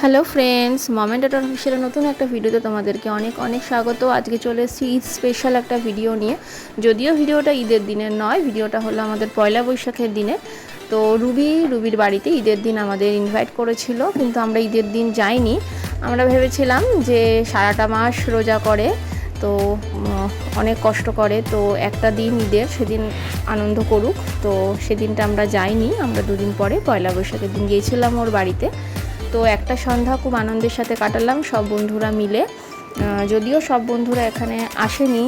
Hello friends, moment এট official নতুন একটা ভিডিওতে তোমাদেরকে অনেক অনেক স্বাগত। আজকে চলে এসেছি ঈদ স্পেশাল একটা ভিডিও নিয়ে। যদিও ভিডিওটা ঈদের দিনের নয়, ভিডিওটা হলো আমাদের পয়লা বৈশাখের দিনে। তো রুবির বাড়িতে ঈদের দিন আমাদের ইনভাইট করেছিল, কিন্তু আমরা ঈদের দিন যাইনি। আমরা ভেবেছিলাম যে সারাটা মাস রোজা করে, তো অনেক কষ্ট করে, তো একটা দিন ঈদের সেদিন আনন্দ করুক। তো সেদিনটা আমরা যাইনি, আমরা দুদিন পরে পয়লা বৈশাখের দিন গিয়েছিলাম ওর বাড়িতে। তো একটা সন্ধ্যা খুব আনন্দের সাথে কাটালাম সব বন্ধুরা মিলে। যদিও সব বন্ধুরা এখানে আসেনি,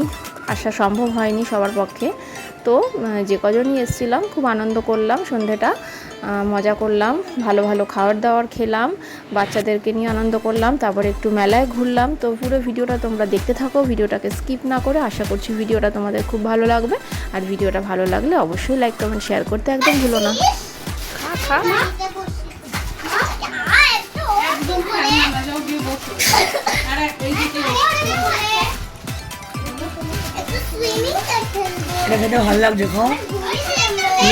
আসা সম্ভব হয়নি সবার পক্ষে। তো যে কজনই এসেছিলাম খুব আনন্দ করলাম, সন্ধ্যেটা মজা করলাম, ভালো ভালো খাবার দাবার খেলাম, বাচ্চাদেরকে নিয়ে আনন্দ করলাম, তারপরে একটু মেলায় ঘুরলাম। তো পুরো ভিডিওটা তোমরা দেখতে থাকো, ভিডিওটাকে স্কিপ না করে। আশা করছি ভিডিওটা তোমাদের খুব ভালো লাগবে। আর ভিডিওটা ভালো লাগলে অবশ্যই লাইক কমেন্ট শেয়ার করতে একদম ভুলো না। খা এটা খেতে ভালো লাগছে,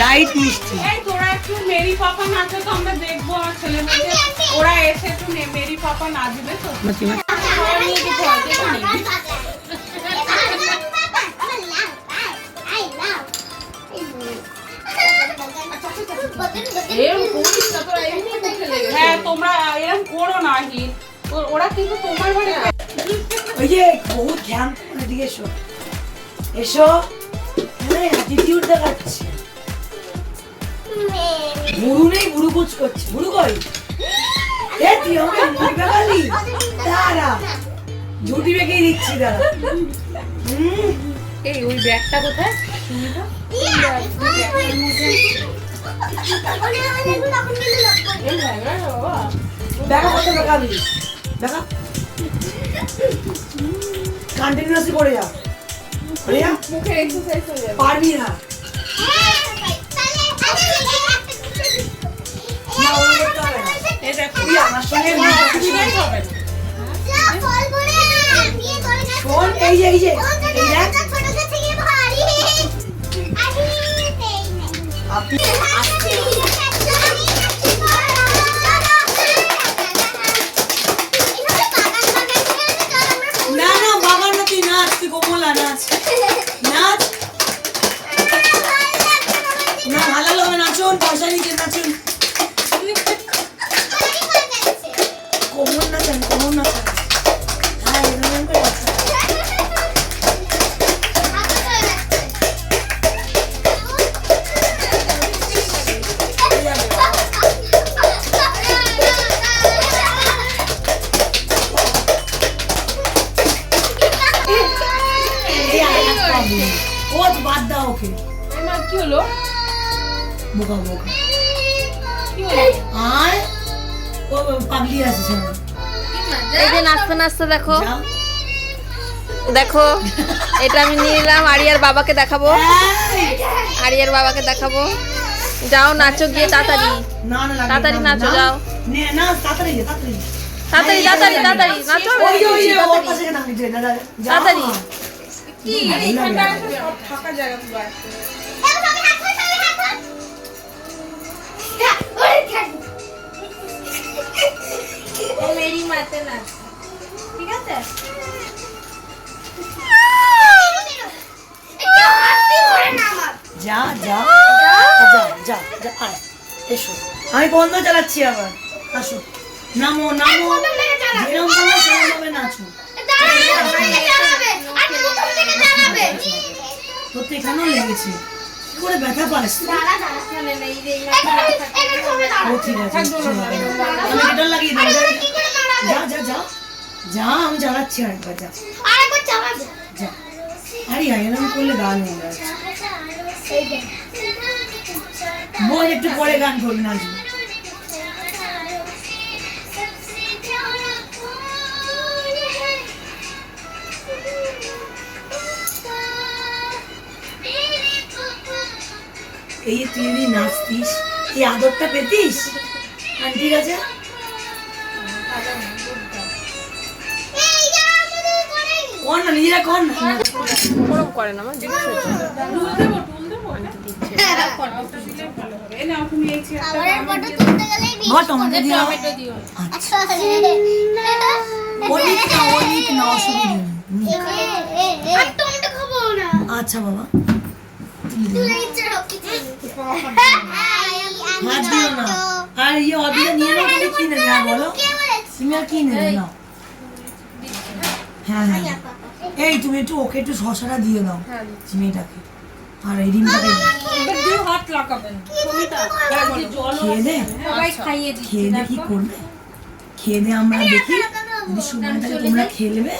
লাইট মিষ্টি। তোরা একটু মেরি পাপা নাচো তো, আমরা দেখবো। আমার ছেলে মেয়ে ওরা এসে একটু মেরি পাপা নাচবে তো। হ্যাঁ, তোমরা এরকম করো না। ওরা কিন্তু তোমার বাড়ি ওই যে বহুত ধ্যান, এদিকে এসো এসো, অ্যাটিটিউড দেখাচ্ছে। বুড়ু নেই, বুড়ু কুচ করছে। বুড়ু কই? এ তুই আমাকে মুখ দেখালি? দাঁড়া, ঝুটি বেঁকে দিচ্ছি, দাঁড়া। এই ওই ব্যাগটা কোথায়? দেখা কত দেখাবি? দেখা কন্টিনিউয়াসলি করে যা, মুখের এক্সারসাইজ হয়ে যাবে। পারবি না। না, ওরকম করতে হবে না। তুই আমার সঙ্গে শোন, এই যে এই যে এই দেখ, আপনি না না বাবা না, তুই নাচ, তুই কোমলা নাচ নাচ। না ভালো লাগবে, নাচুন, পয়সা নিচে নাচুন। কোমল নাচান, কোমল নাচান। হ্যাঁ, এরকম করে নাচান। ও বাদ দাও ওকে। কি হলো? বোকা বোকা কি হলো? আর ও পাগলি আছে শোনো। এই যে নাচতে নাচতে দেখো, যাও। দেখো এটা আমি নিয়ে এলাম, আরিয়ার বাবাকে দেখাবো, আরিয়ার বাবাকে দেখাবো। যাও নাচো গিয়ে তাড়াতাড়ি, না না লাগে, তাড়াতাড়ি না, নাচো, না। যাও নে না, তাড়াতাড়ি যা, তাড়াতাড়ি তাড়াতাড়ি তাড়াতাড়ি তাড়াতাড়ি নাচো, ওই যে ওই যে ওর পাশে কেন নিচে দাদা, যাও। তাড়াতাড়ি। কি এইখানটা সব ফাঁকা জায়গা পুরো আছে। मेरी माते ना, ठीक আছে? যা যা যা যা যা, আয় এসো, আমি বন্ধ চালাচ্ছি আবার। আসো, নামো নামো, যেরকম বলো সেরকমভাবে নাচো। তোর তো এখানেও লেগেছে, কি করে ব্যথা পাস? মানে এই যে ও ঠিক আছে, আমি এটা লাগিয়ে দেবো। যা যা যা যা, আমি চালাচ্ছি আরেকবার, যা যা। আরে এরকম করলে গান হয়ে যাচ্ছে। বল একটু পরে গান করবি, নাচবি। এই যে তুই যদি নাচতিস, এই আদরটা পেতিস। ঠিক আছে, কর না, নিজেরা কর না। ওরকম করে না আমার জিনিস হচ্ছে। টুল দেবো, টুল দেবো। ফটোটা দিলে ভালো হবে। এই নাও তুমি এই চেয়ারটা বাবা টমেটো দিও আচ্ছা ওলিক না অসুবিধা নেই আচ্ছা বাবা হাত দিও না আর ইয়ে অদিয়া নিয়ে নাও তুমি কি নেবে না বলো তুমি আর কি নেবে না হ্যাঁ হ্যাঁ এই তুমি একটু ওকে একটু শশাটা দিয়ে দাও মেয়েটাকে আর এই ডিমটাকে এবার দুই হাত লাগাবেন খেয়ে দে খেয়ে দে কি করবে খেয়ে দে আমরা দেখি যদি সময় থাকে তোমরা খেয়ে নেবে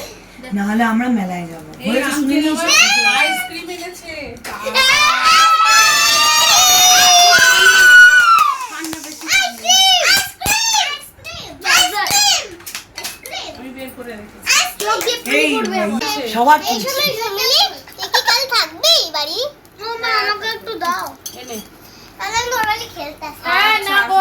নাহলে আমরা মেলায় যাবো হয়েছে শুনে নিয়েছি আইসক্রিম এনেছে আমি বের করে রেখেছি এই সবার কি থাকবি বাড়ি আমাকে একটু দাও এনে তাহলে আমি খেলতে আসি হ্যাঁ না গো